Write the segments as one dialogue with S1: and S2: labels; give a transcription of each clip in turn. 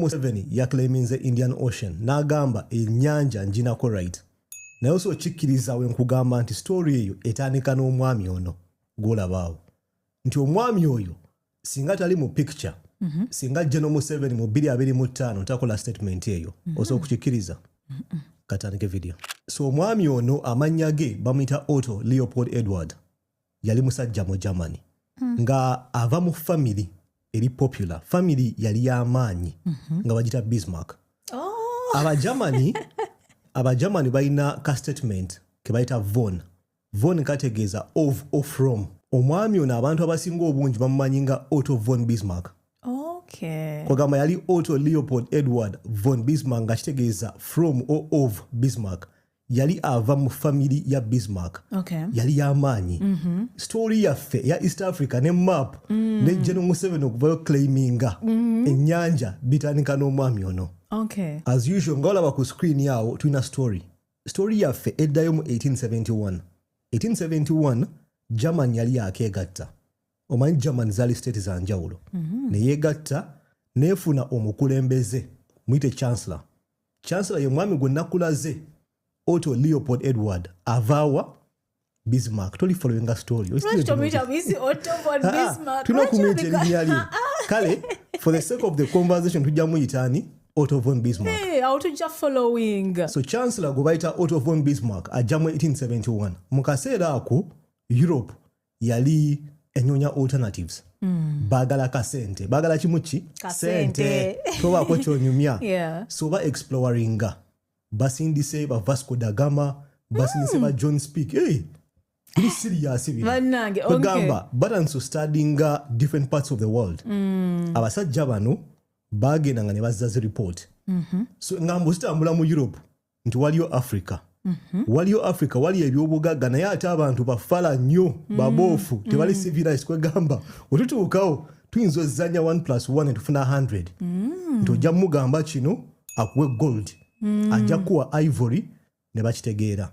S1: museven yaclaiminze Indian Ocean n'agamba ennyanja nginako right. Naye osokikkiriza we nkugamba nti story eyo etandika n'omwami ono gw'olabaawo. Nti omwami oyo singa tali mu picture, singa General Museveni mu 2025 takola statement eyo, osobola okukikkiriza. Katandike video. So omwami ono amannya ge bamuyita Otto Leopold Edward. Yali musajja mu Germany. Nga ava mu family eri popular. Family yali y'amaanyi nga bagita Bismarck. Aba-Germany balina ka statement ke bayita von. Von kategeeza of or from. Omwami ono abantu abasinga obungi bamumanyi nga Otto von Bismarck. Kwagamba yali Otto Leopold Edward von Bismarck nga kitegeeza from or of Bismarck. Yali ava mu family ya Bismarck. Yali y'amaanyi. Story yaffe ya East Africa ne map ne General Museveni okuvayo claiminga ennyanja bitandika n'omwami ono. As usual nga olaba ku screen yawo tulina story. Story yaffe eddayo mu 1871. 1871 Germany yali yakeegatta. Omanyi Germany zaali state za njawulo. Ne yeegatta neefuna omukulembeze muyite Chancellor. Chancellor ye mwami gwe nakulaze Otto Leopold Edward avaawa Bismarck. Toli following a story. Kale, for the sake of the conversation tujja muyitaani Otto von Bismarck.
S2: Following.
S1: So Chancellor gwe bayita Otto von Bismarck ajja mu 1871. Mu kaseera ako Europe yali enyonya alternatives. Bagala kasente. Bagala kimuki?
S2: Kasente.
S1: Tobaako kyonyumya. So ba exploringa. Basindise ba Vasco da Gama, basindise ba John Speak. Hey, pretty serious. Gamba, but also studying different parts of the world. Abasajja bano bagenda nga ne bazzaze report. So ngambo zitambula mu Europe nti waliyo Africa. Waliyo Africa, waliyo ebyobugagga naye ate abantu bafala nnyo baboofu tebali civilized. Kwegamba otutuukawo tuyinza ozanya 1+1 ne tufuna 100. Nti ojja mugamba kino akuwe gold. Ajja kuwa ivory ne bakitegeera.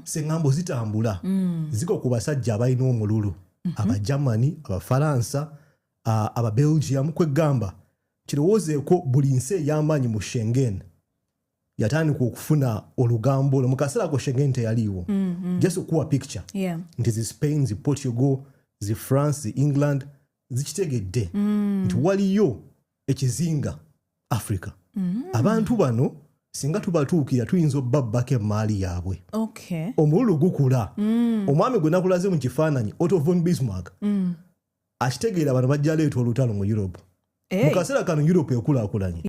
S1: Sengambo zitambula ziko ku basajja abalina omululu. Aba Germany, aba Faransa, aba Belgium. Kwegamba kirowoozeeko buli nsi ey'amaanyi mu Schengen yatandika okufuna olugambo olwo. Mu kaseera ako Schengen teyaliiwo. Just okuwa picture. Nti zi Spain, zi Portugal, zi France, zi England zikitegedde nti waliyo ekizinga Africa. Abantu bano singa tubatuukira tuyinza obbabbako emaali yaabwe. Omululu gukula. Omwami gwe nakulaze mu kifaananyi Otto von Bismarck akitegeera bano bajja leeta olutalo mu Europe. Mu kaseera kano Europe ekulaakulanye.